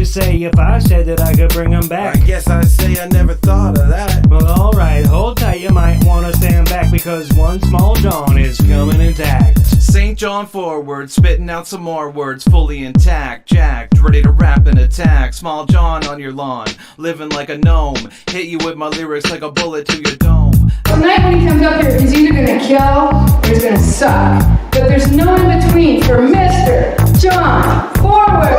you say if I said that I could bring them back? I guess I'd say I never thought of that. Well, alright, hold tight, you might wanna stand back, because one small John is coming intact. St. John forward, spitting out some more words, fully intact, jacked, ready to rap and attack. Small John on your lawn, living like a gnome, hit you with my lyrics like a bullet to your dome. Tonight when he comes up here, he's either gonna kill or he's gonna suck. But there's no in between for Mr. John Forward.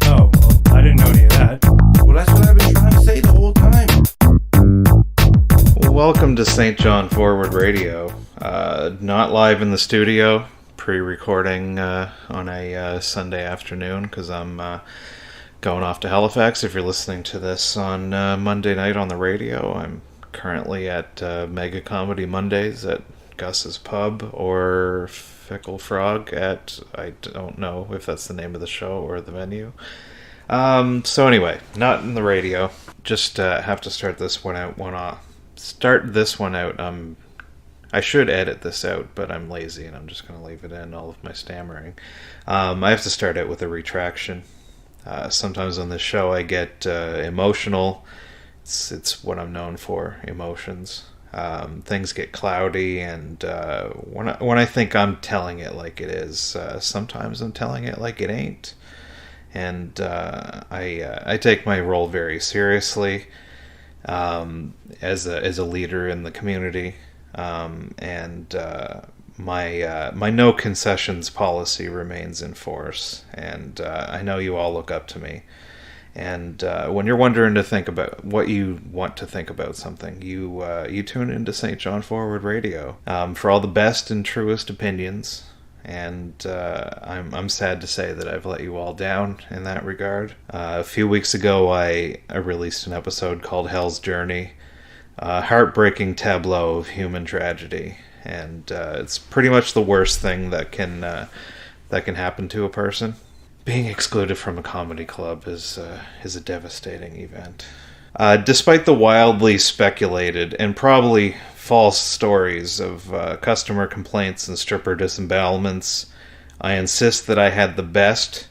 Oh, well, I didn't know any of that. Well, that's what I've been trying to say the whole time. Welcome to St. John Forward Radio. Not live in the studio, pre-recording on a Sunday afternoon, because I'm going off to Halifax. If you're listening to this on Monday night on the radio, I'm currently at Mega Comedy Mondays at Gus's Pub, or Fickle Frog at, I don't know if that's the name of the show or the venue. So anyway, not in the radio. Just have to start this one out. I should edit this out, but I'm lazy and I'm just going to leave it in, all of my stammering. I have to start out with a retraction. Sometimes on this show I get emotional. It's what I'm known for, emotions. Things get cloudy, and when I think I'm telling it like it is, sometimes I'm telling it like it ain't. And I take my role very seriously as a leader in the community, and my no concessions policy remains in force, and I know you all look up to me. And when you're wondering to think about what you want to think about something, you tune into St. John Forward Radio for all the best and truest opinions. And I'm sad to say that I've let you all down in that regard. A few weeks ago, I released an episode called Hell's Journey, a heartbreaking tableau of human tragedy. And it's pretty much the worst thing that can happen to a person. Being excluded from a comedy club is a devastating event. Despite the wildly speculated and probably false stories of customer complaints and stripper disembowelments, I insist that I had the best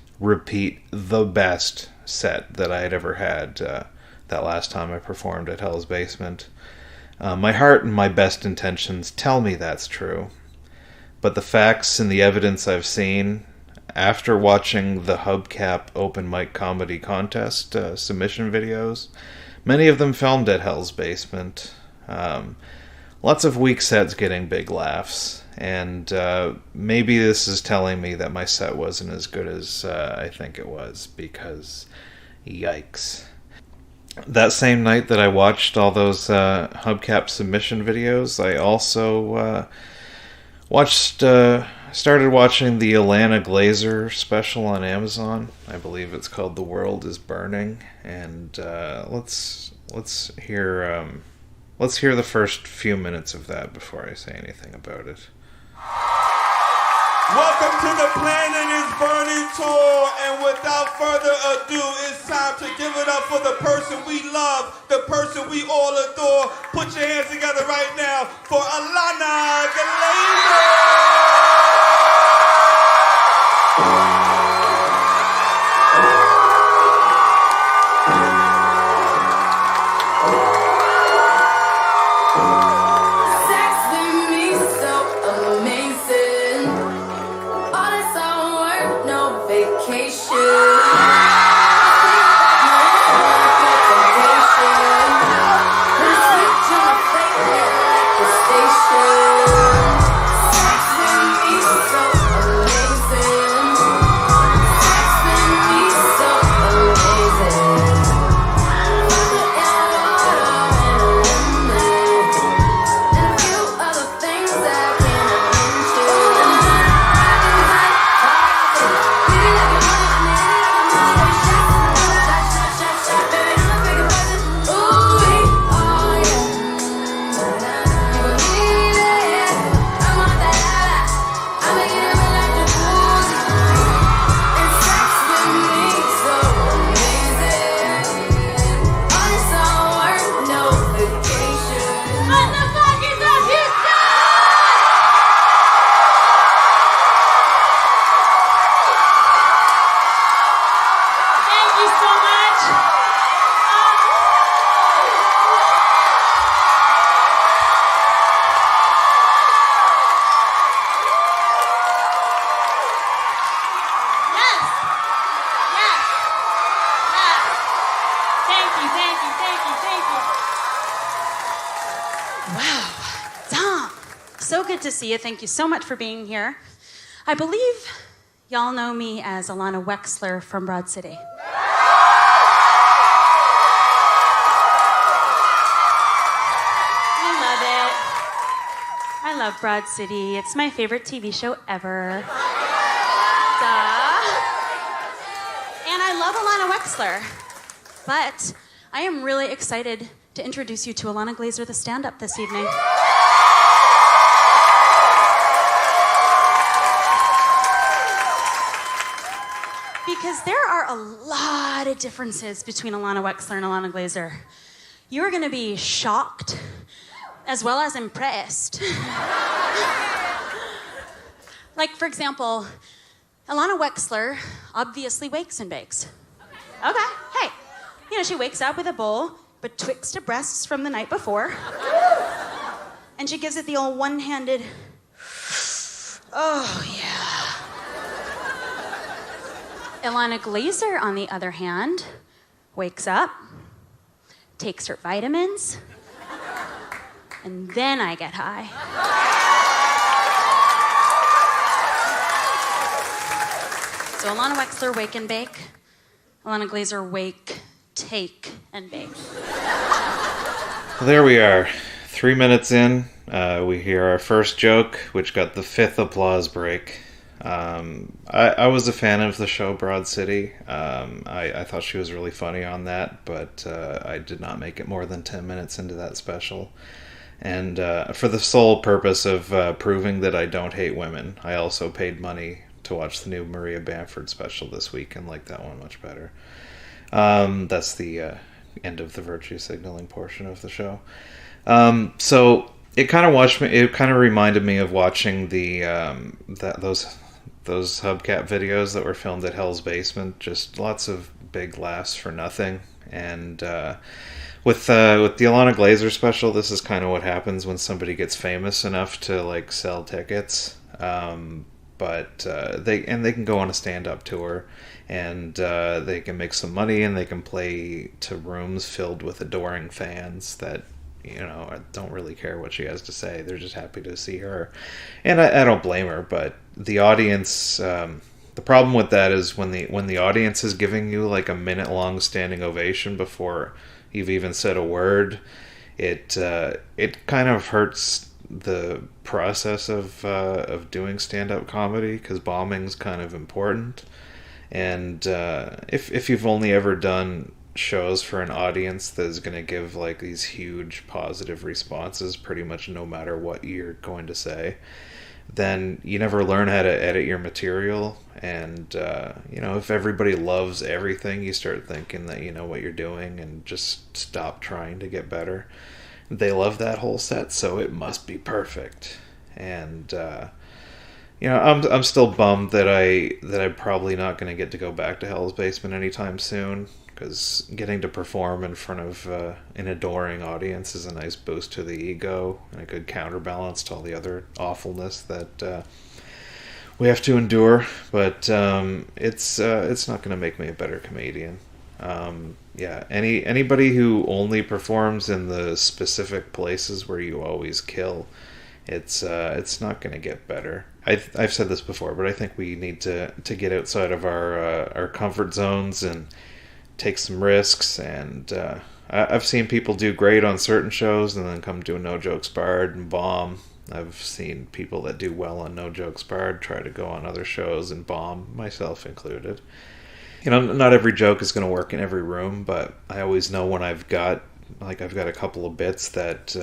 set that I had ever had that last time I performed at Hell's Basement. My heart and my best intentions tell me that's true, but the facts and the evidence I've seen after watching the Hubcap open mic comedy contest submission videos, many of them filmed at Hell's Basement, lots of weak sets getting big laughs, and maybe this is telling me that my set wasn't as good as I think it was, because yikes. That same night that I watched all those Hubcap submission videos, I also started watching the Alana Glazer special on Amazon. I believe it's called The World is Burning, and let's hear the first few minutes of that before I say anything about it. Welcome to the Planet is Burning tour, and without further ado, it's time to give it up for the person we love, the person we all adore. Put your hands together right now for Alana Glazer! to see you. Thank you so much for being here. I believe y'all know me as Alana Wexler from Broad City. I love Broad City. It's my favorite TV show ever. Duh. And I love Alana Wexler. But I am really excited to introduce you to Alana Glazer, the stand-up, this evening. Because there are a lot of differences between Alana Wexler and Alana Glazer. You're going to be shocked as well as impressed. Like, for example, Alana Wexler obviously wakes and bakes. Okay, hey. You know, she wakes up with a bowl betwixt her breasts from the night before. And she gives it the old one-handed, oh, yeah. Alana Glazer, on the other hand, wakes up, takes her vitamins, and then I get high. So Alana Wexler, wake and bake. Alana Glazer, wake, take, and bake. There we are. 3 minutes in, we hear our first joke, which got the 5th applause break. I was a fan of the show Broad City. I thought she was really funny on that, but I did not make it more than 10 minutes into that special. And for the sole purpose of proving that I don't hate women, I also paid money to watch the new Maria Bamford special this week and liked that one much better. That's the end of the virtue signaling portion of the show. So it kind of reminded me of watching those Hubcap videos that were filmed at Hell's Basement. Just lots of big laughs for nothing. And with the Alana Glazer special, this is kind of what happens when somebody gets famous enough to like sell tickets. But they can go on a stand-up tour, and they can make some money, and they can play to rooms filled with adoring fans that, you know, don't really care what she has to say. They're just happy to see her. And I don't blame her, but the audience, the problem with that is when the audience is giving you like a minute-long standing ovation before you've even said a word, it kind of hurts the process of doing stand-up comedy, because bombing's kind of important. And if you've only ever done shows for an audience that is going to give like these huge positive responses pretty much no matter what you're going to say, then you never learn how to edit your material. And you know, if everybody loves everything, you start thinking that you know what you're doing and just stop trying to get better. They love that whole set, so it must be perfect. And you know, I'm still bummed that I'm probably not going to get to go back to Hell's Basement anytime soon, because getting to perform in front of an adoring audience is a nice boost to the ego and a good counterbalance to all the other awfulness that we have to endure. But it's not going to make me a better comedian. Yeah, anybody who only performs in the specific places where you always kill, it's not going to get better. I've said this before, but I think we need to get outside of our comfort zones and take some risks. And I've seen people do great on certain shows and then come to a No Jokes Barred and bomb. I've seen people that do well on No Jokes Barred try to go on other shows and bomb, myself included. You know, not every joke is going to work in every room, but I always know when I've got a couple of bits that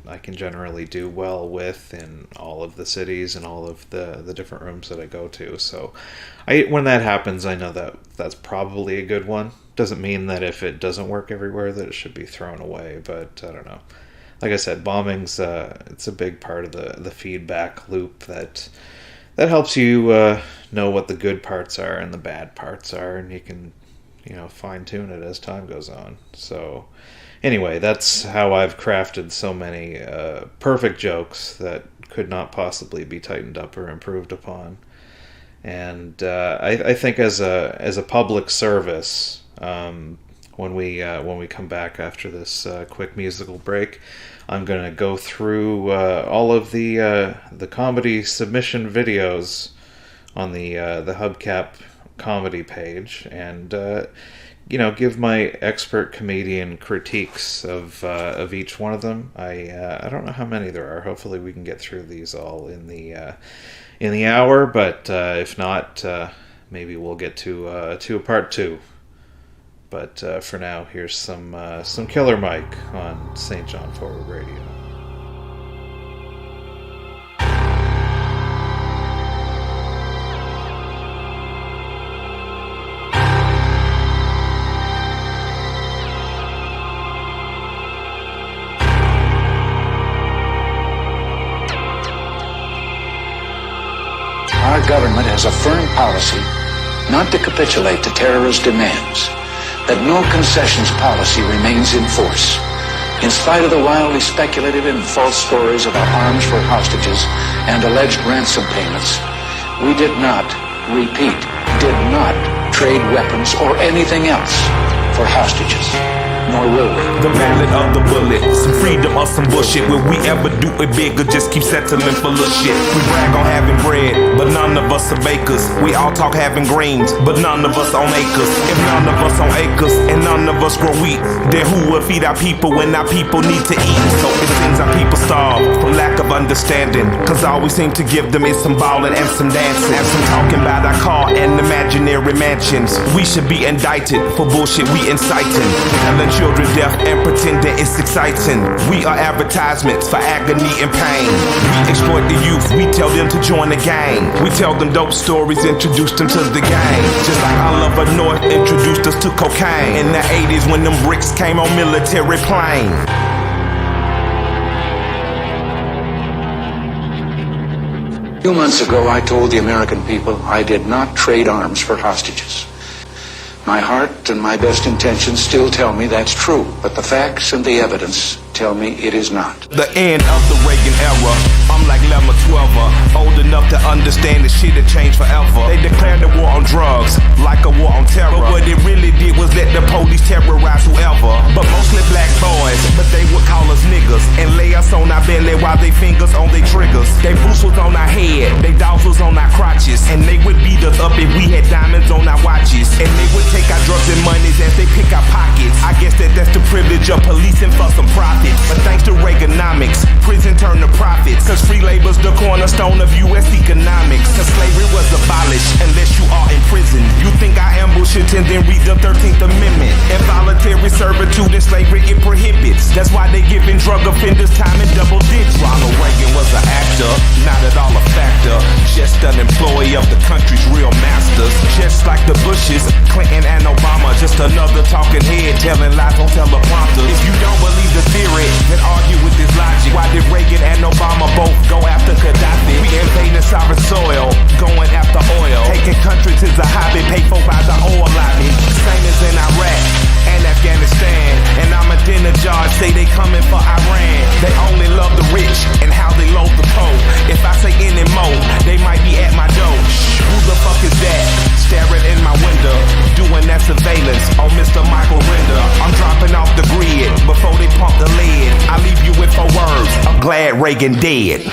I can generally do well with in all of the cities and all of the different rooms that I go to. So when that happens, I know that that's probably a good one. Doesn't mean that if it doesn't work everywhere that it should be thrown away, but I don't know. Like I said, bombing's it's a big part of the feedback loop that helps you know what the good parts are and the bad parts are, and you can, you know, fine-tune it as time goes on. So anyway, that's how I've crafted so many perfect jokes that could not possibly be tightened up or improved upon. And I think as a public service, when we come back after this quick musical break, I'm going to go through all of the comedy submission videos on the Hubcap comedy page and give my expert comedian critiques of each one of them. I don't know how many there are. Hopefully we can get through these all in the hour, but if not, maybe we'll get to a part 2. But for now, here's some Killer Mike on St. John Forward Radio. Our government has a firm policy not to capitulate to terrorist demands, that no concessions policy remains in force. In spite of the wildly speculative and false stories about arms for hostages and alleged ransom payments, we did not trade weapons or anything else for hostages. Nor will we. The ballad of the bullet, some freedom or some bullshit. Will we ever do it big or just keep settling for little shit? We brag on having bread, but none of us are bakers. We all talk having greens, but none of us own acres. If none of us own acres and none of us grow wheat, then who will feed our people when our people need to eat? So it seems our people starve from lack of understanding, cause all we seem to give them is some ballin' and some dancing and some talking about our car and imaginary mansions. We should be indicted for bullshit we inciting, telling children deaf and pretending it's exciting. We are advertisements for agony and pain. We exploit the youth, we tell them to join the gang. We tell them dope stories, introduce them to the game. Just like our lover North introduced us to cocaine in the 80s when them bricks came on military plane. A few months ago, I told the American people I did not trade arms for hostages. My heart and my best intentions still tell me that's true, but the facts and the evidence tell me it is not. The end of the Reagan era, I'm like Lemma 12er, old enough to understand the shit had changed forever. They declared the war on drugs, like a war on terror, but what it really did was let the police terrorize whoever. But mostly black boys, but they would call us niggas, and lay us on our belly while they fingers on their triggers. They boots was on our head, they dogs was on our crotches, and they would beat us up if we had diamonds on our watches. And they would take our drugs and monies as they pick our pockets. I guess that's the privilege of policing for some profit. But thanks to Reaganomics, prison turned to profits, cause free labor's the cornerstone of U.S. economics. Cause slavery was abolished unless you are in prison. You think I ambush it and then read the 13th Amendment? Involuntary servitude and slavery it prohibits. That's why they giving drug offenders time in double digits. Ronald Reagan was an actor, not at all a factor, just an employee of the country's real masters. Just like the Bushes, Clinton and Obama, just another talking head telling lies on teleprompter. If you don't believe the theory, then argue with this logic. Why did Reagan and Obama both go after Gaddafi? We invading sovereign soil, going after oil. Taking countries is a hobby, paid for by the oil lobby. Same as in Iraq and Afghanistan. And Ahmadinejad say they coming for Iran. They only love the rich and how they load the poor. If I say any more, they might be at my door. Who the fuck is that? Staring in my window, doing that surveillance on Mr. Michael Render. I'm dropping off the grid before they pump the lead. I leave you with 4 words, I'm glad Reagan dead.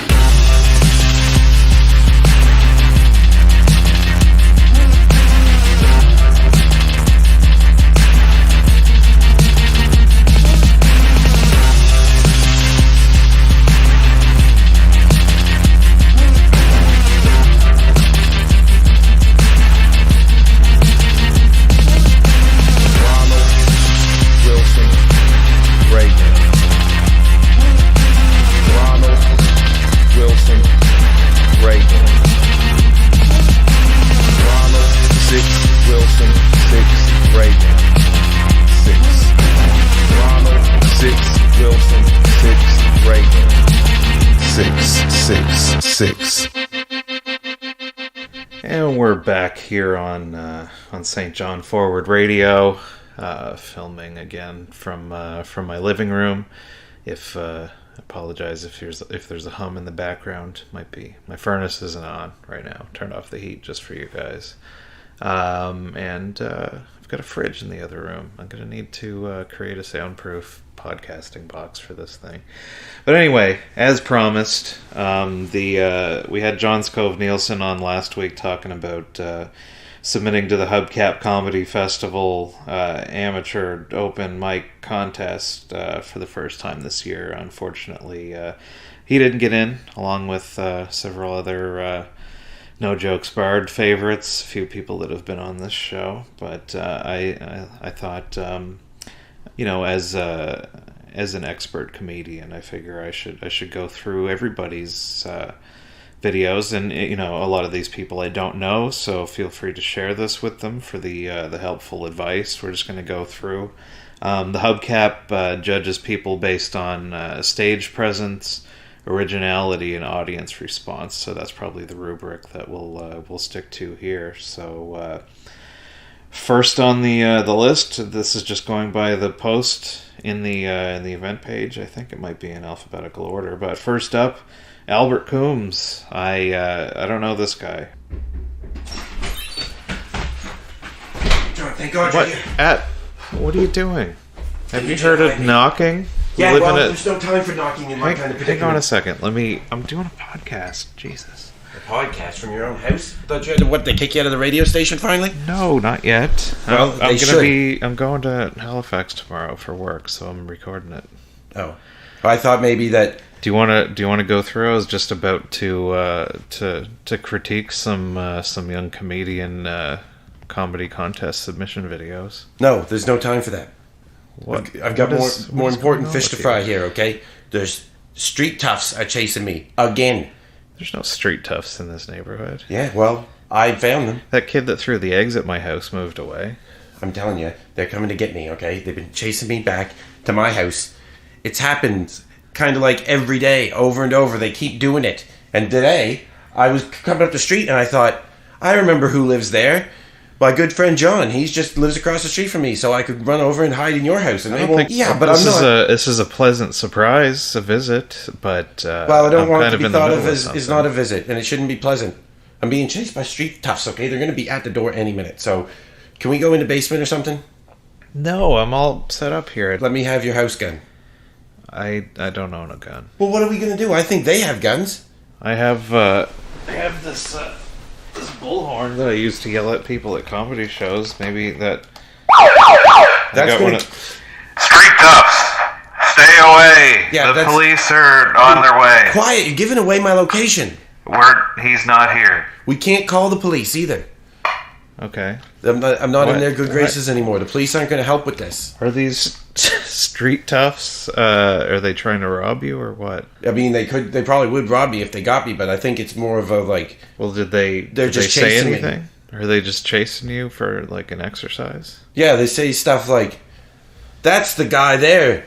And we're back here on St. John Forward Radio, filming again from my living room. Apologize if there's a hum in the background. Might be my furnace isn't on right now. Turned off the heat just for you guys. And I've got a fridge in the other room. I'm going to need to create a soundproof podcasting box for this thing. But anyway, as promised, we had John Scove Nielsen on last week talking about submitting to the Hubcap Comedy Festival amateur open mic contest for the first time this year. Unfortunately, he didn't get in, along with several other No Jokes Barred favorites, a few people that have been on this show. But I thought, as an expert comedian, I figure I should go through everybody's videos, and a lot of these people I don't know, so feel free to share this with them for the helpful advice. We're just going to go through. The Hubcap judges people based on stage presence, originality, and audience response. So that's probably the rubric that we'll stick to here. So first on the list, this is just going by the post in the event page. I think it might be in alphabetical order, but first up, Albert Coombs. I don't know this guy. John, thank God you're here. What are you doing? Have you heard of knocking? Yeah, well, there's no time for knocking in my kind of predicament. Hang on a second. I'm doing a podcast. Jesus. A podcast from your own house? Thought you had to, what, they kick you out of the radio station finally? No, not yet. Well, I'm going to Halifax tomorrow for work, so I'm recording it. Oh. I thought maybe that... Do you want to go through? I was just about to critique some young comedian comedy contest submission videos. No, there's no time for that. What? I've got more important fish to fry here, okay? There's street toughs are chasing me again. There's no street toughs in this neighborhood. Yeah, well, I found them. That kid that threw the eggs at my house moved away. I'm telling you, they're coming to get me, okay? They've been chasing me back to my house. It's happened kind of like every day, over and over. They keep doing it. And today, I was coming up the street and I thought, I remember who lives there. My good friend John. He just lives across the street from me, so I could run over and hide in your house. And they won't. Yeah, but I'm not. This is a pleasant surprise, a visit, but well, I don't want it to be thought of as not a visit, and it shouldn't be pleasant. I'm being chased by street toughs. Okay, they're going to be at the door any minute. So, can we go in the basement or something? No, I'm all set up here. Let me have your house gun. I don't own a gun. Well, what are we going to do? I think they have guns. I have this bullhorn that I used to yell at people at comedy shows. Maybe that. That's going to... Street toughs, stay away. Yeah, the police are on their way. Quiet! You're giving away my location. He's not here. We can't call the police either. Okay. I'm not in their good graces anymore. The police aren't going to help with this. Are these street toughs? Are they trying to rob you or what? I mean, they probably would rob me if they got me, but I think it's more of a like. Well, did they say anything? Me. Or are they just chasing you for like an exercise? Yeah, they say stuff like, "That's the guy there."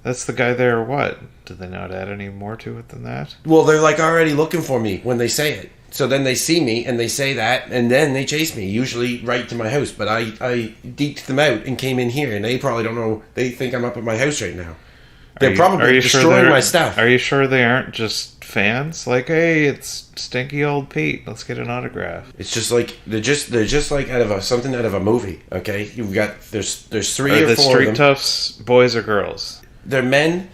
That's the guy there. What? Did they not add any more to it than that? Well, they're like already looking for me when they say it. So then they see me and they say that, and then they chase me, usually right to my house. But I deked them out and came in here, and they probably don't know. They think I'm up at my house right now. They're probably destroying my stuff. Are you sure they aren't just fans? Like, hey, it's Stinky Old Pete. Let's get an autograph. It's just like they're just like something out of a movie. Okay, you've got there's 3 or 4 of them. Are the street toughs boys or girls? They're men.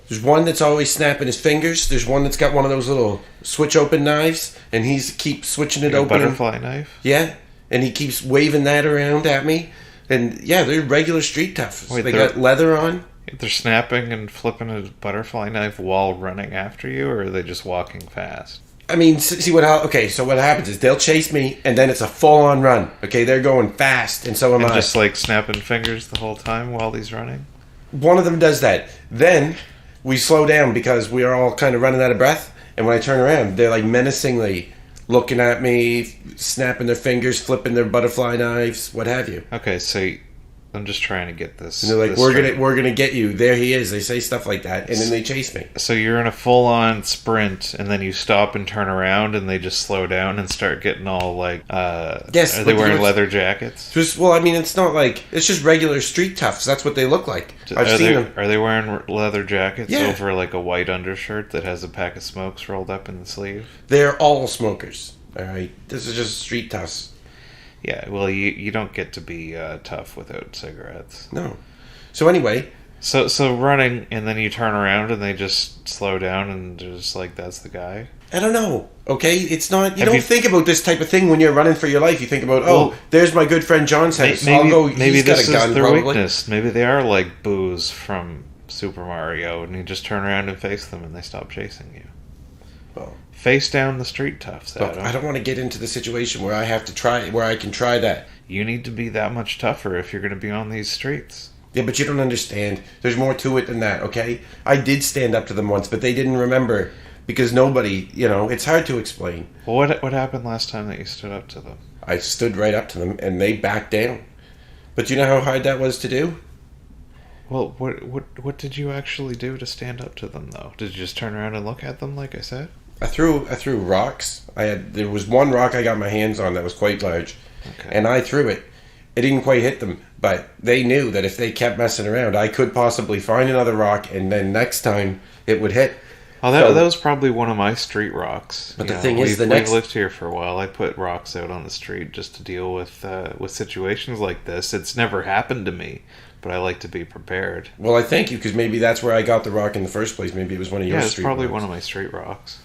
There's one that's always snapping his fingers. There's one that's got one of those little switch open knives, and he keeps switching it open. Butterfly knife? Yeah, and he keeps waving that around at me. And yeah, they're regular street toughs. They got leather on. They're snapping and flipping a butterfly knife while running after you, or are they just walking fast? I mean, so what happens is they'll chase me, and then it's a full-on run. Okay, they're going fast, and so am I. Just like snapping fingers the whole time while he's running? One of them does that. Then we slow down because we are all kind of running out of breath. And when I turn around, they're like menacingly looking at me, snapping their fingers, flipping their butterfly knives, what have you. Okay, so I'm just trying to get this. And they're like, we're gonna get you. There he is. They say stuff like that, and then they chase me. So you're in a full-on sprint, and then you stop and turn around, and they just slow down and start getting all like. Yes. Are they wearing leather jackets? Well, I mean, it's not like it's just regular street toughs. That's what they look like. I've seen them. Are they wearing leather jackets over like a white undershirt that has a pack of smokes rolled up in the sleeve? They're all smokers. All right, this is just street toughs. Yeah, well, you don't get to be tough without cigarettes. No. So anyway... So running, and then you turn around and they just slow down and they're just like, that's the guy? I don't know, okay? It's not... You don't think about this type of thing when you're running for your life. You think about, there's my good friend John's house. Maybe he's got this a gun, is their probably. weakness. Maybe they are like Boo's from Super Mario, and you just turn around and face them and they stop chasing you. Well, face down the street toughs, Adam. I don't want to get into the situation where I have to try... Where I can try that. You need to be that much tougher if you're going to be on these streets. Yeah, but you don't understand. There's more to it than that, okay? I did stand up to them once, but they didn't remember because nobody, it's hard to explain. Well, what happened last time that you stood up to them? I stood right up to them and they backed down. But you know how hard that was to do? Well, what did you actually do to stand up to them though? Did you just turn around and look at them like I said? I threw rocks. There was one rock I got my hands on that was quite large. Okay. And I threw it. It didn't quite hit them, but they knew that if they kept messing around, I could possibly find another rock, and then next time it would hit. Oh, that was probably one of my street rocks. But the thing is, we've lived here for a while. I put rocks out on the street just to deal with situations like this. It's never happened to me, but I like to be prepared. Well, I thank you, because maybe that's where I got the rock in the first place. Maybe it was one of your street rocks. Yeah, it's probably one of my street rocks.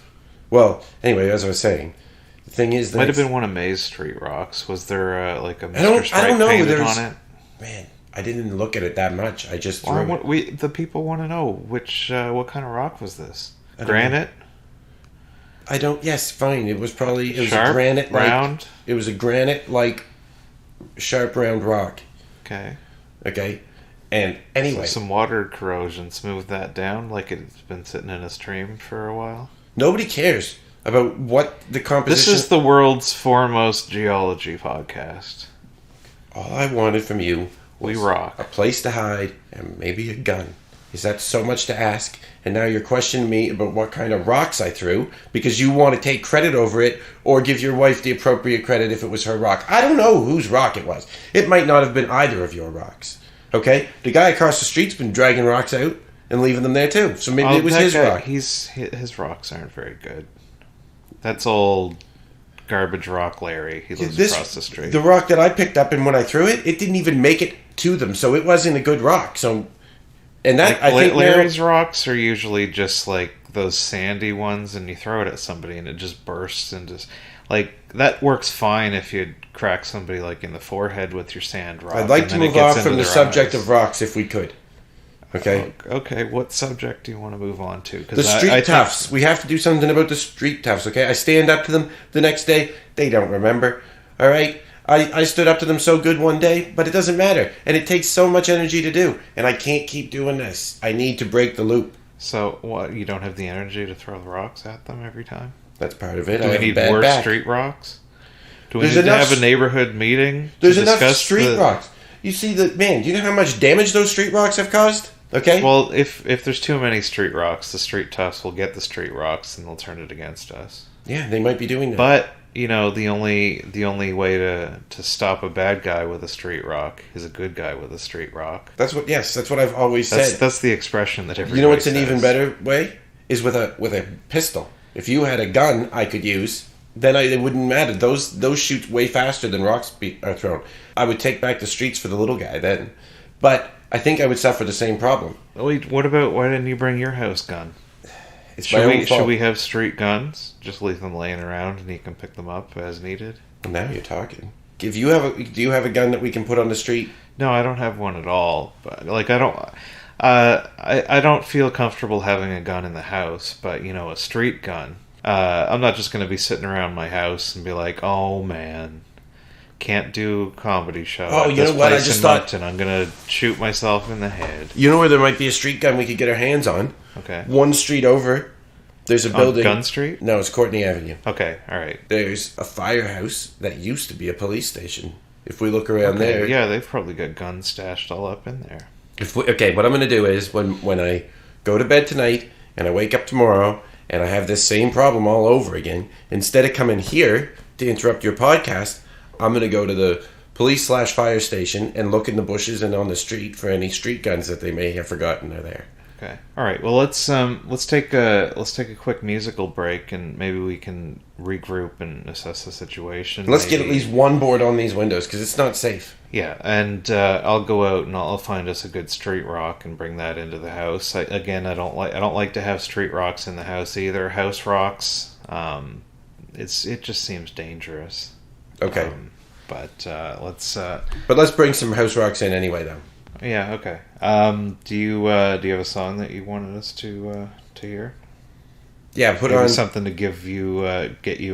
Well, anyway, as I was saying, the thing is... Might have been one of May's street rocks. Was there like a Mr. Stripe painted on it? Man, I didn't look at it that much. I just threw it. The people want to know what kind of rock was this? Granite? Yes, fine. It was probably... It was sharp, a granite... round? It was a granite-like sharp, round rock. Okay. And anyway... So some water corrosion smoothed that down like it's been sitting in a stream for a while? Nobody cares about what the composition... This is the world's foremost geology podcast. All I wanted from you was a place to hide and maybe a gun. Is that so much to ask? And now you're questioning me about what kind of rocks I threw because you want to take credit over it or give your wife the appropriate credit if it was her rock. I don't know whose rock it was. It might not have been either of your rocks. Okay? The guy across the street's been dragging rocks out and leaving them there too. So maybe it was his rock. His rocks aren't very good. That's old garbage rock Larry. He lives across the street. The rock that I picked up, and when I threw it, it didn't even make it to them. So it wasn't a good rock. So, and that I think Larry's rocks are usually just like those sandy ones, and you throw it at somebody, and it just bursts and just like that works fine if you crack somebody like in the forehead with your sand rock. I'd like to move off from the subject of rocks if we could. Okay. Okay. What subject do you want to move on to? The street toughs. We have to do something about the street toughs. Okay. I stand up to them the next day. They don't remember. All right. I stood up to them so good one day, but it doesn't matter, and it takes so much energy to do, and I can't keep doing this. I need to break the loop. So what? You don't have the energy to throw the rocks at them every time? That's part of it. Do we need more street rocks? Do we need to have a neighborhood meeting? There's enough street rocks. You see do you know how much damage those street rocks have caused? Okay. Well, if there's too many street rocks, the street toughs will get the street rocks and they'll turn it against us. Yeah, they might be doing that. But the only way to stop a bad guy with a street rock is a good guy with a street rock. That's what I've always said. That's the expression that everybody. You know what's an says. even better way is with a pistol. If you had a gun I could use, then it wouldn't matter. Those shoot way faster than rocks are thrown. I would take back the streets for the little guy then, but I think I would suffer the same problem. Wait, what about why didn't you bring your house gun? Should we have street guns? Just leave them laying around and you can pick them up as needed? Now you're talking. Do you have a gun that we can put on the street? No, I don't have one at all. But I don't feel comfortable having a gun in the house, but a street gun. I'm not just going to be sitting around my house and be like, oh man, can't do a comedy show. Oh, you know what? I just thought, and I'm going to shoot myself in the head. You know where there might be a street gun we could get our hands on? Okay. One street over, there's a building. Gun Street? No, it's Courtney Avenue. Okay, all right. There's a firehouse that used to be a police station. If we look around there, yeah, they've probably got guns stashed all up in there. What I'm going to do is when I go to bed tonight and I wake up tomorrow and I have this same problem all over again, instead of coming here to interrupt your podcast, I'm going to go to the police/fire station and look in the bushes and on the street for any street guns that they may have forgotten are there. Okay. All right. Well, let's take a quick musical break, and maybe we can regroup and assess the situation. Let's get at least one board on these windows because it's not safe. Yeah, and I'll go out and I'll find us a good street rock and bring that into the house. I don't like to have street rocks in the house either. House rocks, it just seems dangerous. Okay. But let's bring some house rocks in anyway, though. Yeah. Okay. Do you have a song that you wanted us to hear? Yeah, put Maybe on something to get you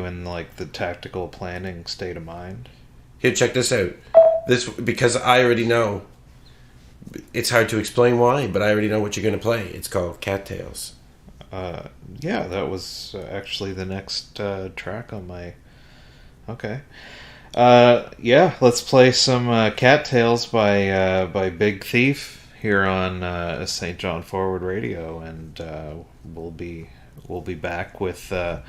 in like the tactical planning state of mind. Here, check this out. This because I already know. It's hard to explain why, but I already know what you're going to play. It's called Cattails. Yeah, that was actually the next track on my. Okay. Yeah, let's play some Cattails by Big Thief here on St. John Forward Radio, and we'll be back with a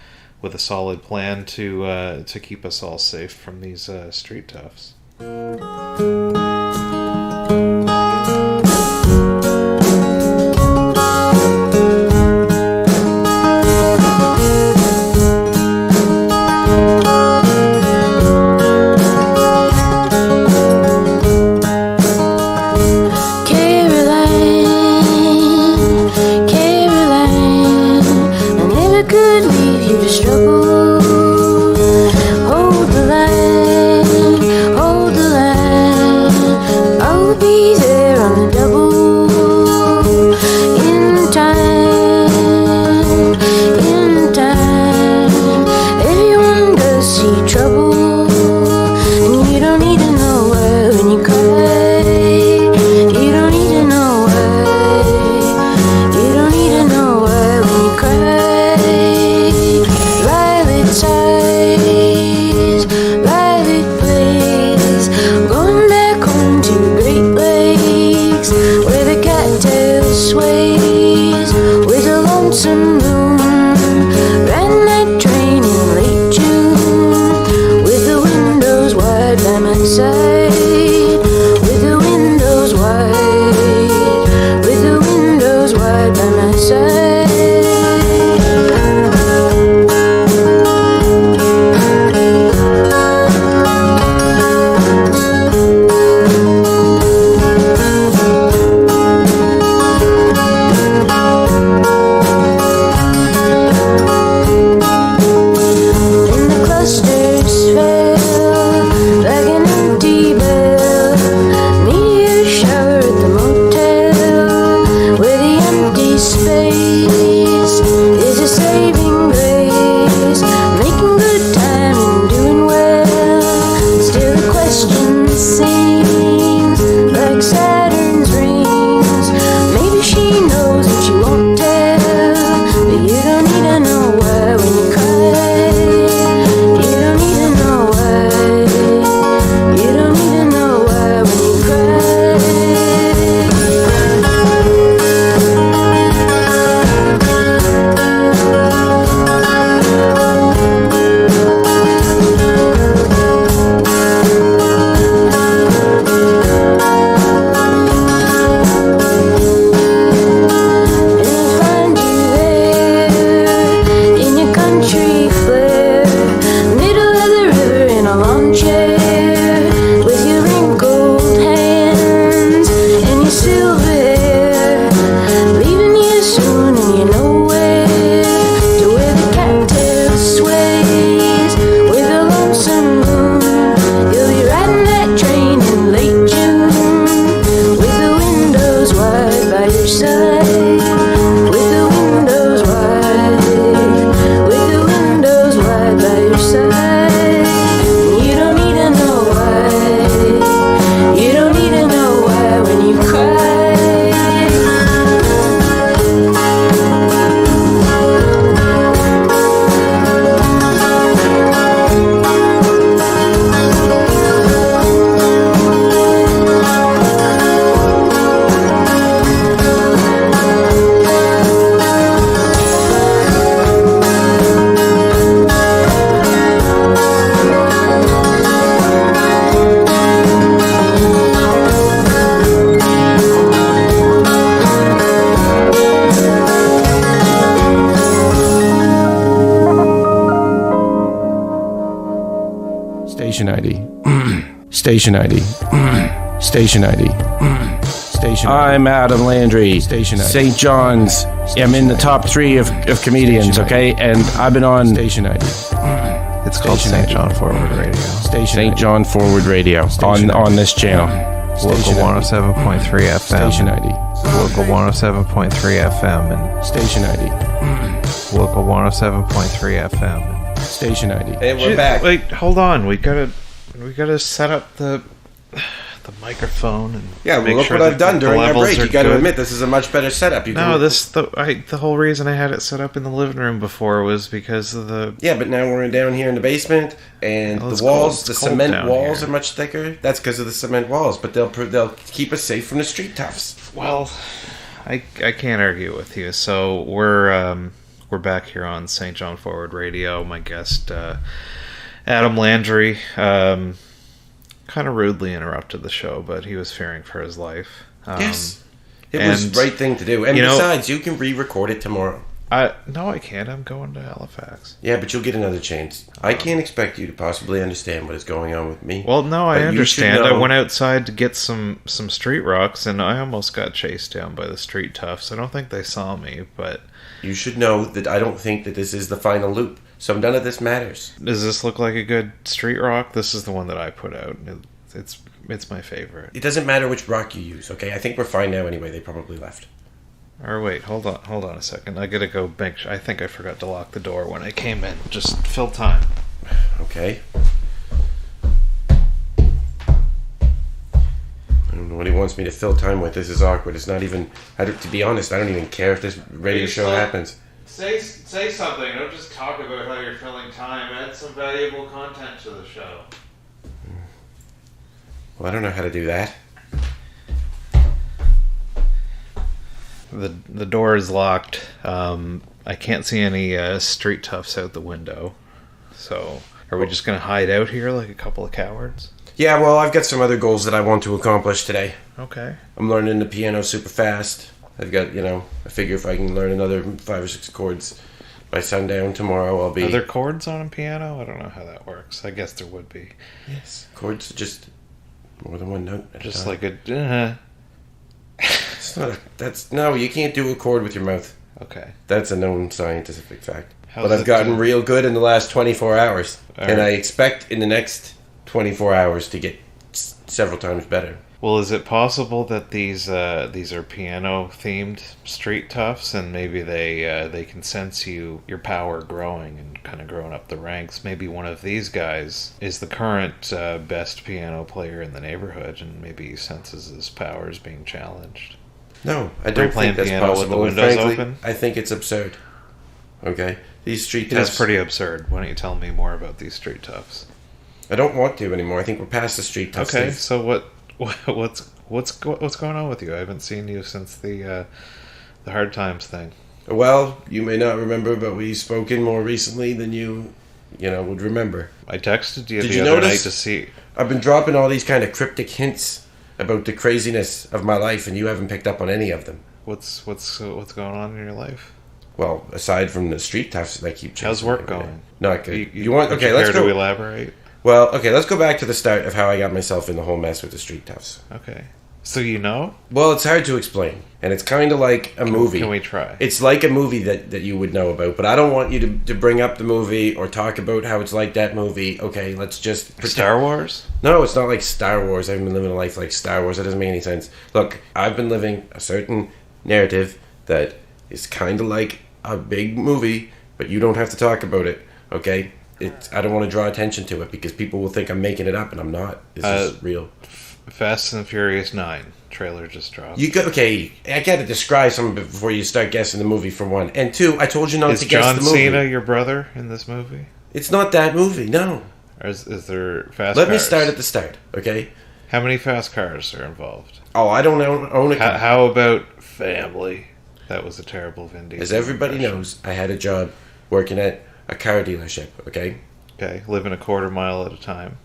solid plan to keep us all safe from these street toughs. Hold the line, Station ID. Station ID. Station ID. Station. I'm Adam Landry. Station ID. St. John's. I'm in the top 3 of comedians, okay? And I've been on Station ID. It's called St. John Forward Radio. St. John Forward Radio on this channel. Local 107.3 FM. Station ID. Local 107.3 FM and Station ID. Local 107.3 FM. Station ID. And we're back. Wait, hold on. We gotta set up the microphone and Yeah, well, make look sure what I've done during our break. You got to good. admit, this is a much better setup. The whole reason I had it set up in the living room before was because of the... Yeah, but now we're down here in the basement, and the walls, the cement walls are much thicker. That's because of the cement walls, but they'll keep us safe from the street toughs. Well, I can't argue with you. So we're back here on St. John Forward Radio. My guest, Adam Landry, kind of rudely interrupted the show, but he was fearing for his life. Yes. It was the right thing to do. And besides, you can re-record it tomorrow. No, I can't. I'm going to Halifax. Yeah, but you'll get another chance. I can't expect you to possibly understand what is going on with me. Well, no, I understand. I went outside to get some street rocks, and I almost got chased down by the street toughs. I don't think they saw me, but... You should know that I don't think that this is the final loop. So none of this matters. Does this look like a good street rock? This is the one that I put out. It's my favorite. It doesn't matter which rock you use, okay? I think we're fine now anyway. They probably left. Or wait, hold on a second. I gotta go make sure. I think I forgot to lock the door when I came in. Just fill time. Okay. I don't know what he wants me to fill time with. This is awkward. It's not even... to be honest, I don't even care if this radio show happens. Say something. Don't just talk about how you're filling time. Add some valuable content to the show. Well, I don't know how to do that. The door is locked. I can't see any street toughs out the window. So, are we just going to hide out here like a couple of cowards? Yeah, well, I've got some other goals that I want to accomplish today. Okay. I'm learning the piano super fast. I've got, I figure if I can learn another 5 or 6 chords by sundown tomorrow, I'll be... Are there chords on a piano? I don't know how that works. I guess there would be. Yes. Chords are just more than one note at just a time. Like a... It's not no, you can't do a chord with your mouth. Okay. That's a known scientific fact. How's But I've gotten real good in the last 24 hours. And I expect in the next 24 hours to get several times better. Well, is it possible that these are piano-themed street toughs, and maybe they can sense your power growing and kind of growing up the ranks? Maybe one of these guys is the current best piano player in the neighborhood, and maybe he senses his powers being challenged. No, I don't think that's possible. With the windows frankly, open? I think it's absurd. Okay? These street It toughs... is pretty absurd. Why don't you tell me more about these street toughs? I don't want to anymore. I think we're past the street toughs. Okay, so what's going on with you? I haven't seen you since the Hard Times thing. Well, you may not remember, but we've spoken more recently than you would remember. I texted you Did the you other notice? night to see. I've been dropping all these kind of cryptic hints about the craziness of my life, and you haven't picked up on any of them. What's going on in your life? Well, aside from the street toughs that I keep chasing. How's work going? Not good. Let's go. To elaborate? Well, okay, let's go back to the start of how I got myself in the whole mess with the street toughs. Okay. So you know? Well, it's hard to explain, and it's kind of like a movie. Can we try? It's like a movie that you would know about, but I don't want you to bring up the movie or talk about how it's like that movie. Okay, let's just... Star Wars? No, it's not like Star Wars. I haven't been living a life like Star Wars. That doesn't make any sense. Look, I've been living a certain narrative that is kind of like a big movie, but you don't have to talk about it, okay? I don't want to draw attention to it because people will think I'm making it up, and I'm not. This is real. Fast and Furious 9 trailer just dropped. Okay, I got to describe some of it before you start guessing the movie, for one. And two, I told you not to guess the movie. Is John Cena your brother in this movie? It's not that movie, no. Or is there fast Let cars? me start at the start, okay? How many fast cars are involved? Oh, I don't own a car. How about Family? That was a terrible Vin Diesel. As everybody knows, I had a job working at a car dealership, okay? Okay, living a quarter mile at a time.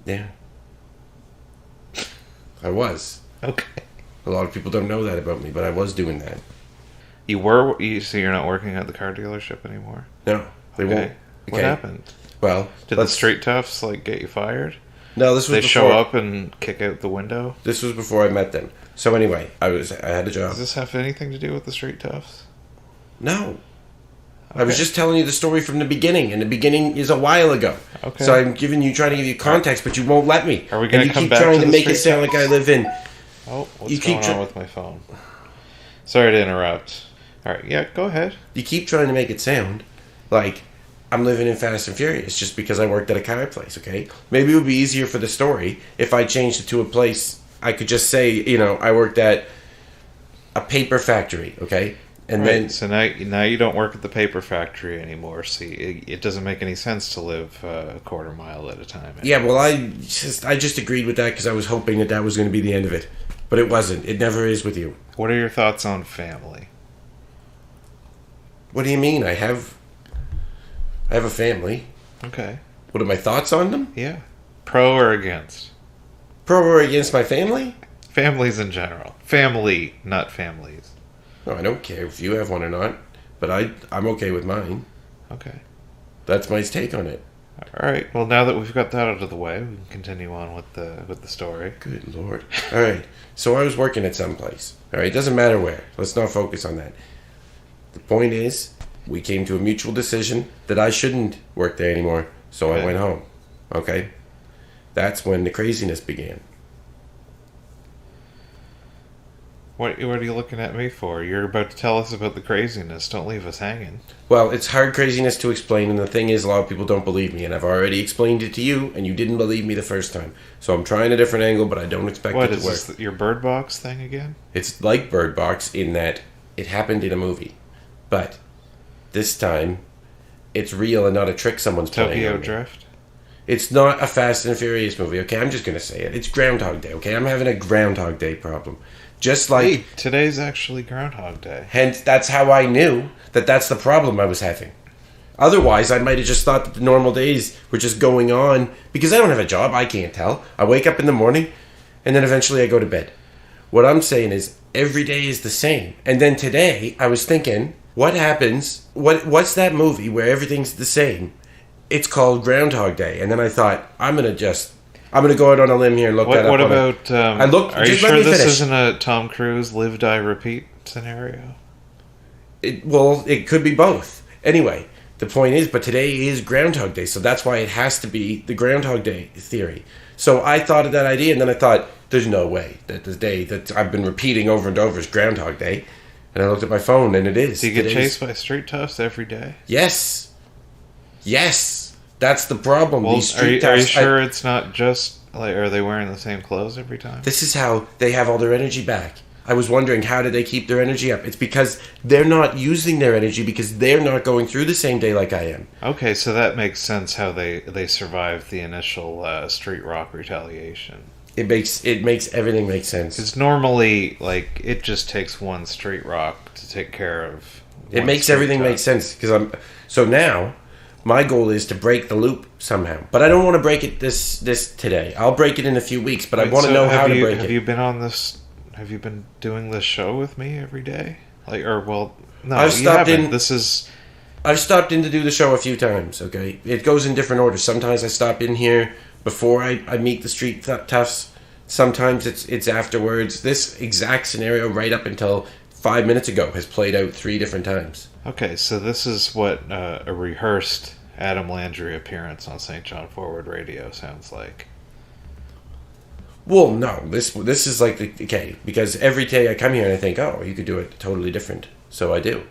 Yeah. I was. Okay. A lot of people don't know that about me, but I was doing that. So you're not working at the car dealership anymore? No, they won't. Okay. What happened? Well, Did the street toughs like get you fired? No, this was They before. show up and kick out the window? This was before I met them. So anyway, I had a job. Does this have anything to do with the street toughs? No. I was just telling you the story from the beginning, and the beginning is a while ago. Okay. So I'm trying to give you context, but you won't let me. Are we going to come back And you keep trying to to the make it street sound like toughs? I live in... Oh, what's You keep going on with my phone? Sorry to interrupt. All right, yeah, go ahead. You keep trying to make it sound like I'm living in Fast and Furious just because I worked at a car place, okay? Maybe it would be easier for the story if I changed it to a place I could just say, I worked at a paper factory, okay? And Right, then... so now you don't work at the paper factory anymore. See, it doesn't make any sense to live a quarter mile at a time. Yeah, well, I just agreed with that because I was hoping that was going to be the end of it. But it wasn't. It never is with you. What are your thoughts on family? What do you mean? I have a family. Okay. What are my thoughts on them? Yeah. Pro or against? Pro or against my family? Families in general. Family, not families. No, I don't care if you have one or not. But I'm okay with mine. Okay. That's my take on it. All right. Well, now that we've got that out of the way, we can continue on with the story. Good Lord. All right. So I was working at some place. All right. It doesn't matter where. Let's not focus on that. The point is, we came to a mutual decision that I shouldn't work there anymore. So I went home. Okay? That's when the craziness began. What are you looking at me for? You're about to tell us about the craziness. Don't leave us hanging. Well, it's hard craziness to explain, and the thing is, a lot of people don't believe me, and I've already explained it to you, and you didn't believe me the first time. So I'm trying a different angle, but I don't expect What it is to work. this? Your Bird Box thing again? It's like Bird Box in that it happened in a movie, but this time it's real and not a trick someone's playing Tokyo on me. Drift? It's not a Fast and Furious movie, okay? I'm just going to say it. It's Groundhog Day, okay? I'm having a Groundhog Day problem. Just like... Hey, today's actually Groundhog Day. Hence, that's how I knew that that's the problem I was having. Otherwise, I might have just thought that the normal days were just going on, because I don't have a job, I can't tell. I wake up in the morning, and then eventually I go to bed. What I'm saying is, every day is the same. And then today, I was thinking, what happens, what's that movie where everything's the same? It's called Groundhog Day. And then I thought, I'm going to go out on a limb here and look that up. What about... are you just let sure me this finish. isn't a Tom Cruise Live.Die.Repeat scenario? It could be both. Anyway, the point is, but today is Groundhog Day, so that's why it has to be the Groundhog Day theory. So I thought of that idea, and then I thought, there's no way that the day that I've been repeating over and over is Groundhog Day. And I looked at my phone, and it is. Do you get chased by street toughs every day? Yes. That's the problem. Well, These are you toughs, sure it's not just... Like, are they wearing the same clothes every time? This is how they have all their energy back. I was wondering, how do they keep their energy up? It's because they're not using their energy because they're not going through the same day like I am. Okay, so that makes sense how they survived the initial street rock retaliation. It makes everything make sense. Because normally, like, it just takes one street rock to take care of. It makes everything make sense so now my goal is to break the loop somehow. But I don't want to break it this today. I'll break it in a few weeks, but I want to know how to break it. Have you been on this? Have you been doing this show with me every day? No, I've stopped you haven't. in. I've stopped in to do the show a few times. Okay, it goes in different orders. Sometimes I stop in here before I meet the street toughs. Sometimes it's afterwards. This exact scenario, right up until 5 minutes ago, has played out 3 different times. Okay, so this is what a rehearsed Adam Landry appearance on St. John Forward Radio sounds like. Well, no, this is like okay, because every day I come here and I think, oh, you could do it totally different, so I do.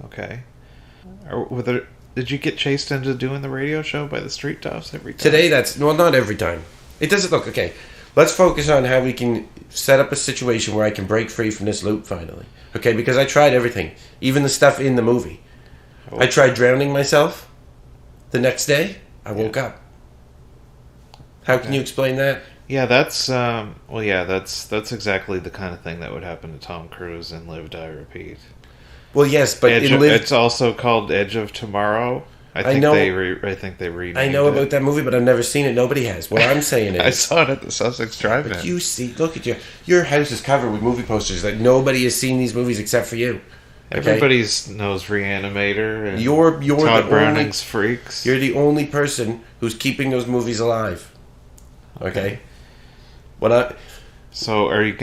Okay. Did you get chased into doing the radio show by the street toughs every time? Today, not every time. It doesn't look okay. Let's focus on how we can set up a situation where I can break free from this loop finally. Okay, because I tried everything, even the stuff in the movie. Oh. I tried drowning myself. The next day, I woke up. How can you explain that? Yeah, that's exactly the kind of thing that would happen to Tom Cruise in Live.Die.Repeat. Well, yes, but it's also called Edge of Tomorrow. I think they renamed it. I know about that movie, but I've never seen it. Nobody has. What I'm saying is, I saw it at the Sussex Drive-In. But look at you. Your house is covered with movie posters. Like nobody has seen these movies except for you. Everybody's knows Reanimator and You're Todd the Browning's Freaks. You're the only person who's keeping those movies alive. Okay? So are you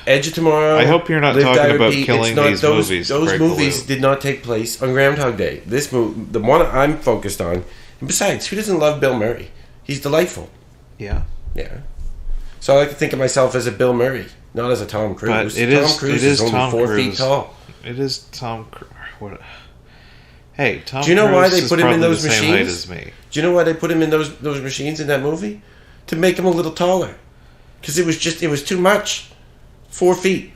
Edge of Tomorrow? I hope you're not talking about killing these movies. Those movies did not take place on Groundhog Day. This movie, the one I'm focused on. And besides, who doesn't love Bill Murray? He's delightful. Yeah. Yeah. So I like to think of myself as a Bill Murray, not as a Tom Cruise. But Tom Cruise is only 4 feet tall. It is Tom Cruise. What? Hey, Tom. Do you know Cruise why they is put him in probably those the same machines? height as me. Do you know why they put him in those machines in that movie? To make him a little taller. Because it was too much. 4 feet.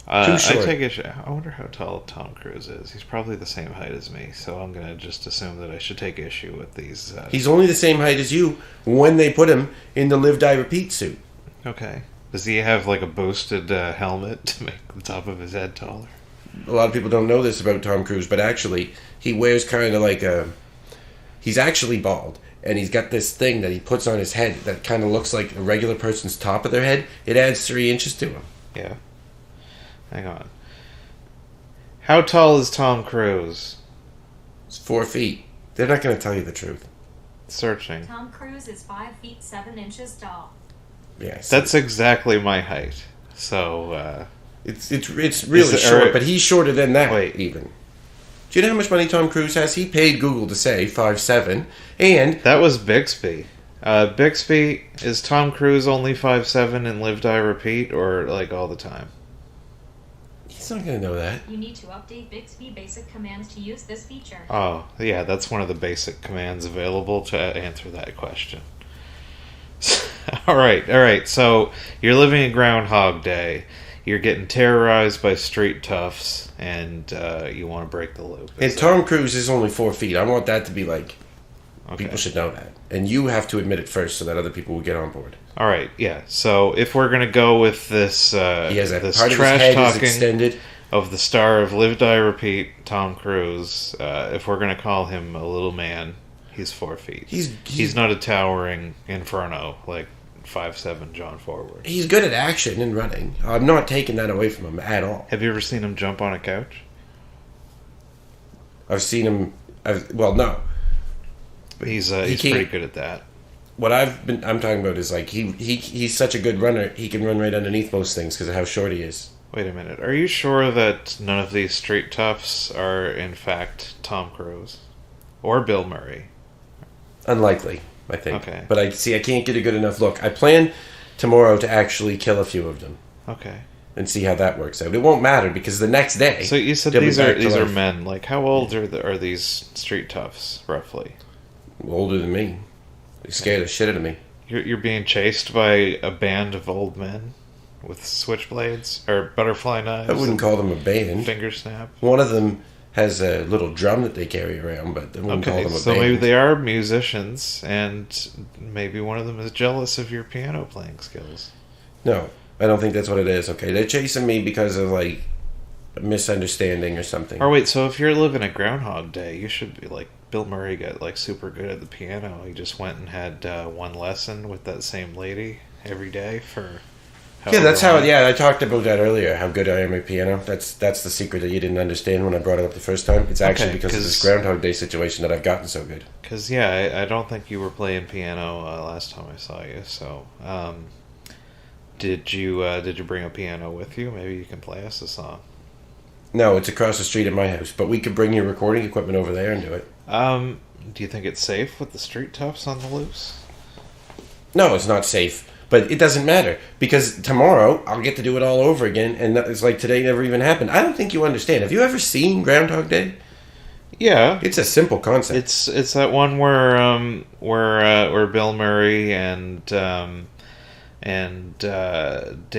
Too short. I wonder how tall Tom Cruise is. He's probably the same height as me, so I'm gonna just assume that I should take issue with these. He's only the same height as you when they put him in the Live.Die.Repeat suit. Okay. Does he have like a boosted helmet to make the top of his head taller? A lot of people don't know this about Tom Cruise, but actually, he wears kind of like a... He's actually bald, and he's got this thing that he puts on his head that kind of looks like a regular person's top of their head. It adds 3 inches to him. Yeah. Hang on. How tall is Tom Cruise? It's 4 feet. They're not going to tell you the truth. Searching. Tom Cruise is 5 feet 7 inches tall. Yeah, that's exactly my height. So it's really short, but he's shorter than that. Wait, even. Do you know how much money Tom Cruise has? He paid Google to say 5'7", and that was Bixby. Bixby, is Tom Cruise only 5'7" in Live.Die.Repeat, or like all the time? He's not going to know that. You need to update Bixby basic commands to use this feature. Oh, yeah, that's one of the basic commands available to answer that question. All right. So you're living in Groundhog Day. You're getting terrorized by street toughs, and you want to break the loop. And Tom Cruise is only 4 feet. I want that to be like... Okay. People should know that. And you have to admit it first so that other people will get on board. All right, yeah. So if we're going to go with this, he has this part trash of his head talking is extended. Of the star of Live.Die.Repeat, Tom Cruise, if we're going to call him a little man, he's 4 feet. He's not a towering inferno like 5'7" John Forward. He's good at action and running. I'm not taking that away from him at all. Have you ever seen him jump on a couch? I've seen him. Well, no. He's pretty good at that. What I'm talking about is like he's such a good runner. He can run right underneath most things because of how short he is. Wait a minute. Are you sure that none of these street toughs are in fact Tom Cruise or Bill Murray? Unlikely, I think. Okay. But I can't get a good enough look. I plan tomorrow to actually kill a few of them. Okay. And see how that works out. It won't matter because the next day. So you said these are men. Like how old are these street toughs roughly? Older than me. They scare the shit out of me. You're being chased by a band of old men with switchblades or butterfly knives. I wouldn't call them a band. Finger snap. One of them has a little drum that they carry around, but I wouldn't call them a band. So maybe they are musicians, and maybe one of them is jealous of your piano playing skills. No, I don't think that's what it is. Okay, they're chasing me because of like a misunderstanding or something. Or wait, so if you're living a Groundhog Day, you should be like Bill Murray got like super good at the piano. He just went and had one lesson with that same lady every day for. Yeah, that's how. Yeah, I talked about that earlier. How good I am at piano. That's the secret that you didn't understand when I brought it up the first time. It's actually because of this Groundhog Day situation that I've gotten so good. Because I don't think you were playing piano last time I saw you. So, did you bring a piano with you? Maybe you can play us a song. No, it's across the street at my house, but we could bring your recording equipment over there and do it. Do you think it's safe with the street toughs on the loose? No, it's not safe. But it doesn't matter, because tomorrow I'll get to do it all over again, and it's like today never even happened. I don't think you understand. Have you ever seen Groundhog Day? Yeah. It's a simple concept. It's that one where Bill Murray and Dan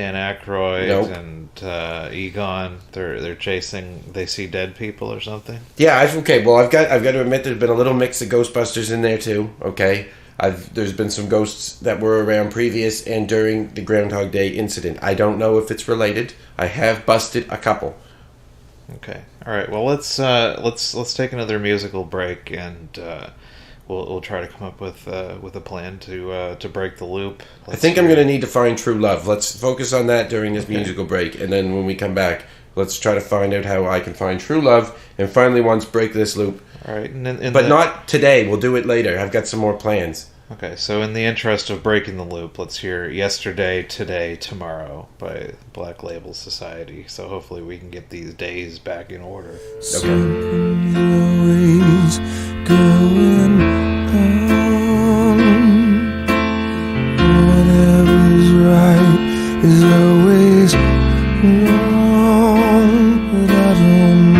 Aykroyd and Egon they're chasing, they see dead people or something. Yeah, I've got to admit there's been a little mix of Ghostbusters in there too. Okay. There's been some ghosts that were around previous and during the Groundhog Day incident. I don't know if it's related. I have busted a couple. Okay, all right. Well, let's take another musical break, and we'll try to come up with a plan to break the loop. I think I'm going to need to find true love. Let's focus on that during this musical break, and then when we come back, Let's try to find out how I can find true love and finally once break this loop. All right, but not today. We'll do it later. I've got some more plans. Okay, so in the interest of breaking the loop, let's hear Yesterday, Today, Tomorrow by Black Label Society. So hopefully we can get these days back in order. Okay. Always going on. Whatever's right is always wrong, but I don't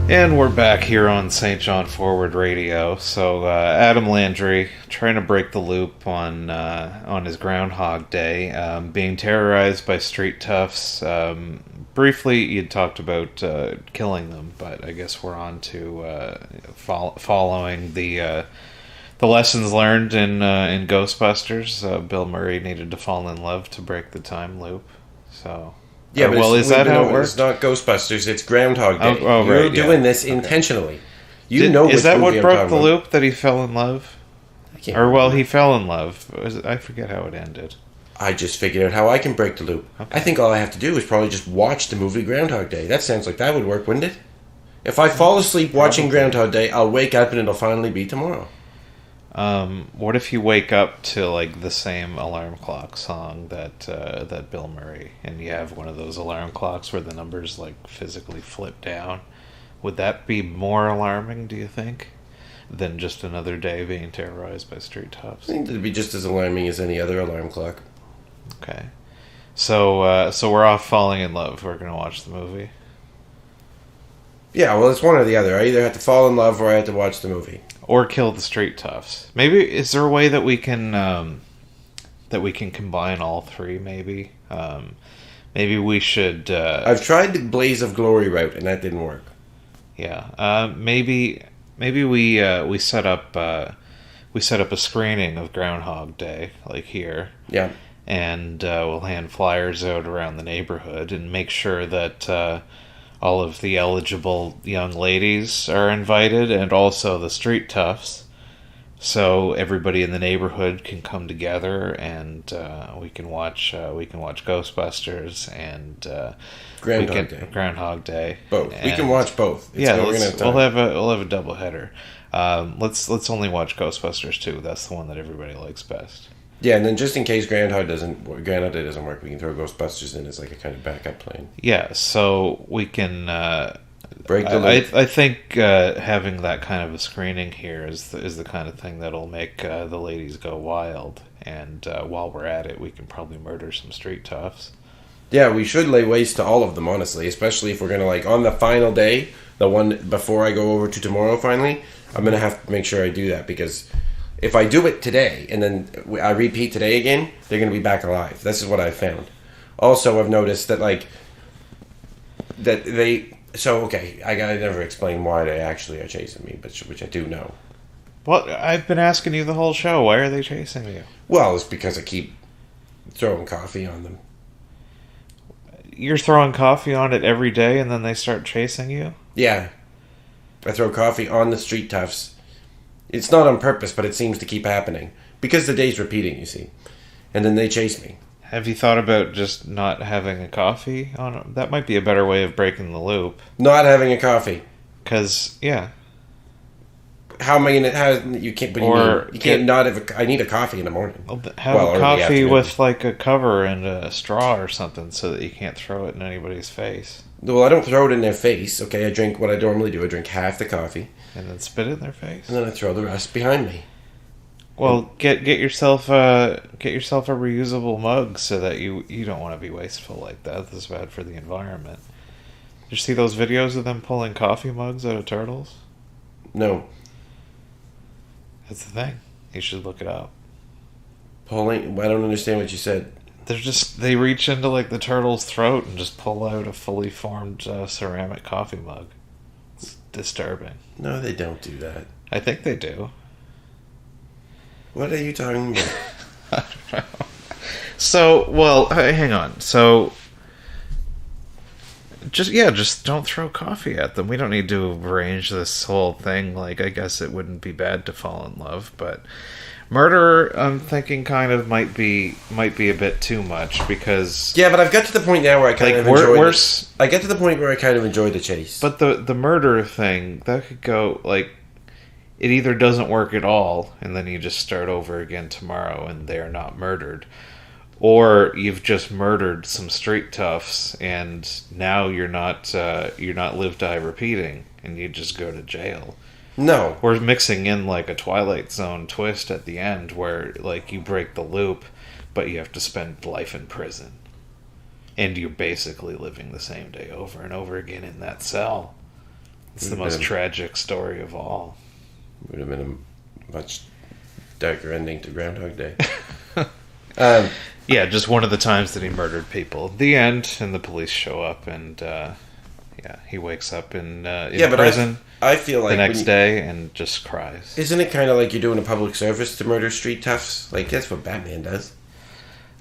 And we're back here on St. John Forward Radio. So Adam Landry trying to break the loop on his Groundhog Day, being terrorized by street toughs. Briefly, you'd talked about killing them, but I guess we're on to following the lessons learned in Ghostbusters. Bill Murray needed to fall in love to break the time loop. So. Yeah, but is that how it works? It's not Ghostbusters, it's Groundhog Day. You're doing this intentionally. Is that what broke the loop, that he fell in love? He fell in love. I forget how it ended. I just figured out how I can break the loop. Okay. I think all I have to do is probably just watch the movie Groundhog Day. That sounds like that would work, wouldn't it? If I fall asleep watching Groundhog Day, I'll wake up and it'll finally be tomorrow. What if you wake up to like the same alarm clock song that Bill Murray, and you have one of those alarm clocks where the numbers like physically flip down? Would that be more alarming, do you think? than just another day being terrorized by street toughs. I think it'd be just as alarming as any other alarm clock. Okay. So we're off falling in love. We're going to watch the movie. Yeah, well, it's one or the other. I either have to fall in love or I have to watch the movie. Or kill the street toughs. Maybe, is there a way that we can combine all three, maybe? Maybe we should... I've tried the Blaze of Glory route, and that didn't work. Yeah. Maybe we set up a screening of Groundhog Day, like here. Yeah. And we'll hand flyers out around the neighborhood and make sure that all of the eligible young ladies are invited, and also the street toughs, so everybody in the neighborhood can come together and we can watch Ghostbusters and Groundhog Day. Both. And we can watch both. We'll have a double header. Let's only watch Ghostbusters 2. That's the one that everybody likes best. Yeah, and then just in case Groundhog Day doesn't work, we can throw Ghostbusters in as like a kind of backup plan. Yeah, so we can break the loop. I think having that kind of a screening here is the kind of thing that'll make the ladies go wild. And while we're at it, we can probably murder some street toughs. Yeah, we should lay waste to all of them, honestly, especially if we're going to, like, on the final day, the one before I go over to tomorrow finally, I'm going to have to make sure I do that, because if I do it today and then I repeat today again, they're going to be back alive. This is what I've found. Also, I've noticed that, like, that they... So, okay, I never explain why they actually are chasing me, which I do know. Well, I've been asking you the whole show. Why are they chasing you? Well, it's because I keep throwing coffee on them. You're throwing coffee on it every day and then they start chasing you? Yeah. I throw coffee on the street toughs. It's not on purpose, but it seems to keep happening. Because the day's repeating, you see. And then they chase me. Have you thought about just not having a coffee on it? That might be a better way of breaking the loop. Not having a coffee. Because, yeah. How am I going to... You can't... But you can't not have I need a coffee in the morning. Have a coffee with, like, a cover and a straw or something so that you can't throw it in anybody's face. Well, I don't throw it in their face, okay? I drink what I normally do. I drink half the coffee. And then spit it in their face? And then I throw the rest behind me. Well, get yourself a reusable mug so that you don't want to be wasteful like that. That's bad for the environment. Did you see those videos of them pulling coffee mugs out of turtles? No. That's the thing. You should look it up. Pulling? I don't understand what you said. They reach into like the turtle's throat and just pull out a fully formed ceramic coffee mug. It's disturbing. No, they don't do that. I think they do. What are you talking about? I don't know. So, well, hang on. So, just don't throw coffee at them. We don't need to arrange this whole thing. Like, I guess it wouldn't be bad to fall in love, but murder, I'm thinking, kind of might be a bit too much because... Yeah, but I've got to the point now where I kind of enjoy I get to the point where I kind of enjoy the chase. But the murder thing, that could go, like... It either doesn't work at all, and then you just start over again tomorrow, and they're not murdered, or you've just murdered some street toughs, and now you're not Live.Die.Repeating, and you just go to jail. No, we're mixing in like a Twilight Zone twist at the end, where like you break the loop, but you have to spend life in prison, and you're basically living the same day over and over again in that cell. It's the most tragic story of all. Would have been a much darker ending to Groundhog Day. Yeah, just one of the times that he murdered people. The end, and the police show up, and he wakes up in prison. I feel like the next day and just cries. Isn't it kind of like you're doing a public service to murder street toughs? Like that's what Batman does.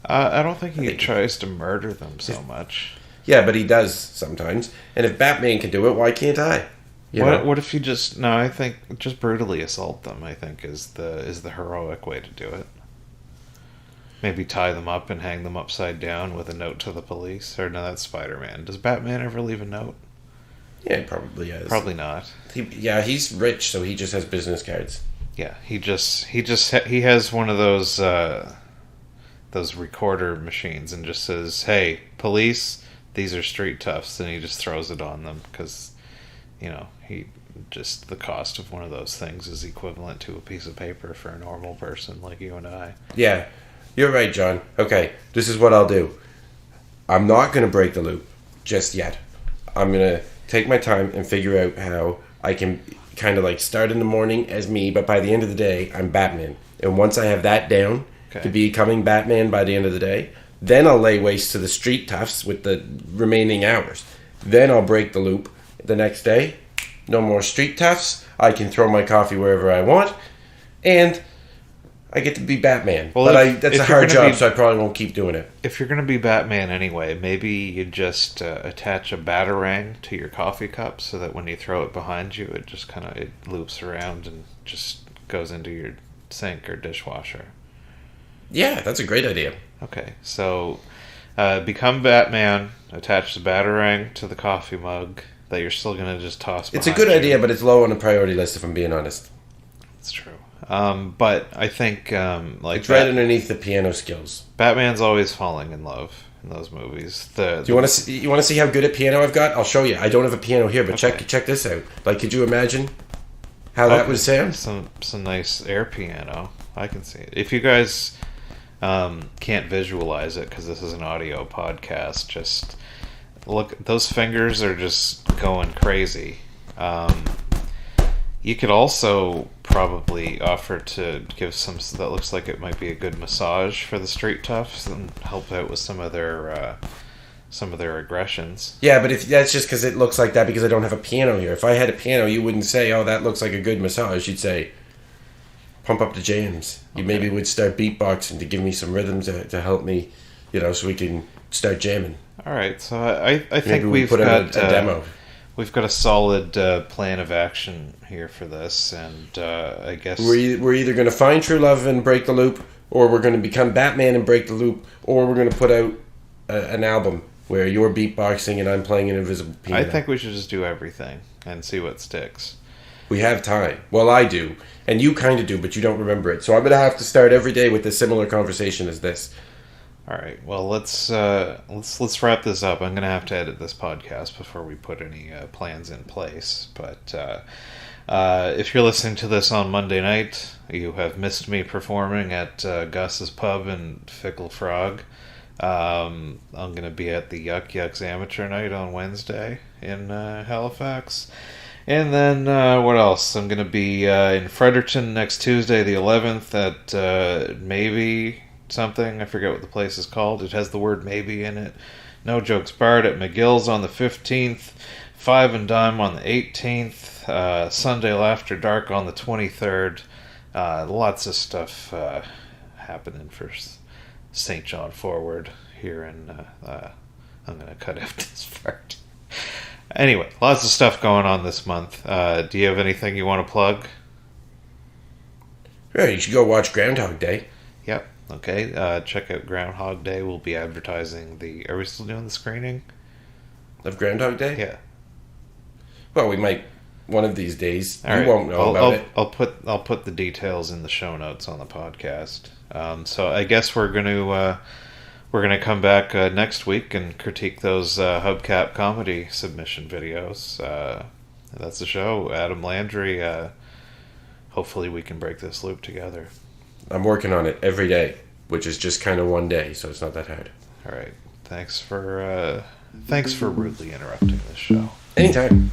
I don't think he tries to murder them so much. Yeah, but he does sometimes. And if Batman can do it, why can't I? What if you just... No, I think just brutally assault them, I think, is the heroic way to do it. Maybe tie them up and hang them upside down with a note to the police. Or no, that's Spider-Man. Does Batman ever leave a note? Yeah, he probably has. Probably not. He's rich, so he just has business cards. Yeah, he has one of those recorder machines and just says, "Hey, police, these are street toughs," and he just throws it on them because... just the cost of one of those things is equivalent to a piece of paper for a normal person like you and I. Yeah, you're right, John. Okay, this is what I'll do. I'm not going to break the loop just yet. I'm going to take my time and figure out how I can kind of like start in the morning as me, but by the end of the day, I'm Batman. And once I have that down to becoming Batman by the end of the day, then I'll lay waste to the street toughs with the remaining hours. Then I'll break the loop the next day. No more street toughs. I can throw my coffee wherever I want. And I get to be Batman. Well, that's a hard job, so I probably won't keep doing it. If you're going to be Batman anyway, maybe you just attach a batarang to your coffee cup so that when you throw it behind you, it just it loops around and just goes into your sink or dishwasher. Yeah, that's a great idea. Okay, so become Batman, attach the batarang to the coffee mug that you're still going to just toss behind It's a good idea, but it's low on the priority list if I'm being honest. It's true. But I think it's right underneath the piano skills. Batman's always falling in love in those movies. Do you want to see how good at piano I've got? I'll show you. I don't have a piano here, but check this out. Like, could you imagine how that would sound? Some nice air piano. I can see it. If you guys can't visualize it because this is an audio podcast, just look. Those fingers are just going crazy. You could also probably offer to give some that looks like it might be a good massage for the street toughs and help out with some of their aggressions. Yeah, but if that's just because it looks like that because I don't have a piano here. If I had a piano, you wouldn't say, "Oh, that looks like a good massage." You'd say, "Pump up the jams." You maybe would start beatboxing to give me some rhythm to help me, so we can start jamming. All right, so I think maybe we've put got a demo. We've got a solid plan of action here for this, and I guess we're either going to find true love and break the loop, or we're going to become Batman and break the loop, or we're going to put out an album where you're beatboxing and I'm playing an invisible piano. I think we should just do everything and see what sticks. We have time. Well, I do, and you kind of do, but you don't remember it. So I'm going to have to start every day with a similar conversation as this. All right. Well, let's wrap this up. I'm going to have to edit this podcast before we put any plans in place. But if you're listening to this on Monday night, you have missed me performing at Gus's Pub in Fickle Frog. I'm going to be at the Yuck Yucks Amateur Night on Wednesday in Halifax. And then, what else? I'm going to be in Fredericton next Tuesday, the 11th, at Maybee something. I forget what the place is called. It has the word maybe in it. No Jokes Barred at McGill's on the 15th. Five and Dime on the 18th. Sunday After Dark on the 23rd. Lots of stuff happening for St. John Forward here in... I'm going to cut out this part. Anyway, lots of stuff going on this month. Do you have anything you want to plug? Yeah, you should go watch Groundhog Day. Yep. Okay. Check out Groundhog Day. We'll be advertising the... Are we still doing the screening? Of Groundhog Day? Yeah. Well, we might one of these days. All right. Won't know about it. I'll put the details in the show notes on the podcast. So I guess we're gonna come back next week and critique those Hubcap comedy submission videos. That's the show. Adam Landry. Hopefully we can break this loop together. I'm working on it every day, which is just kind of one day, so it's not that hard. All right. Thanks for rudely interrupting this show. Anytime.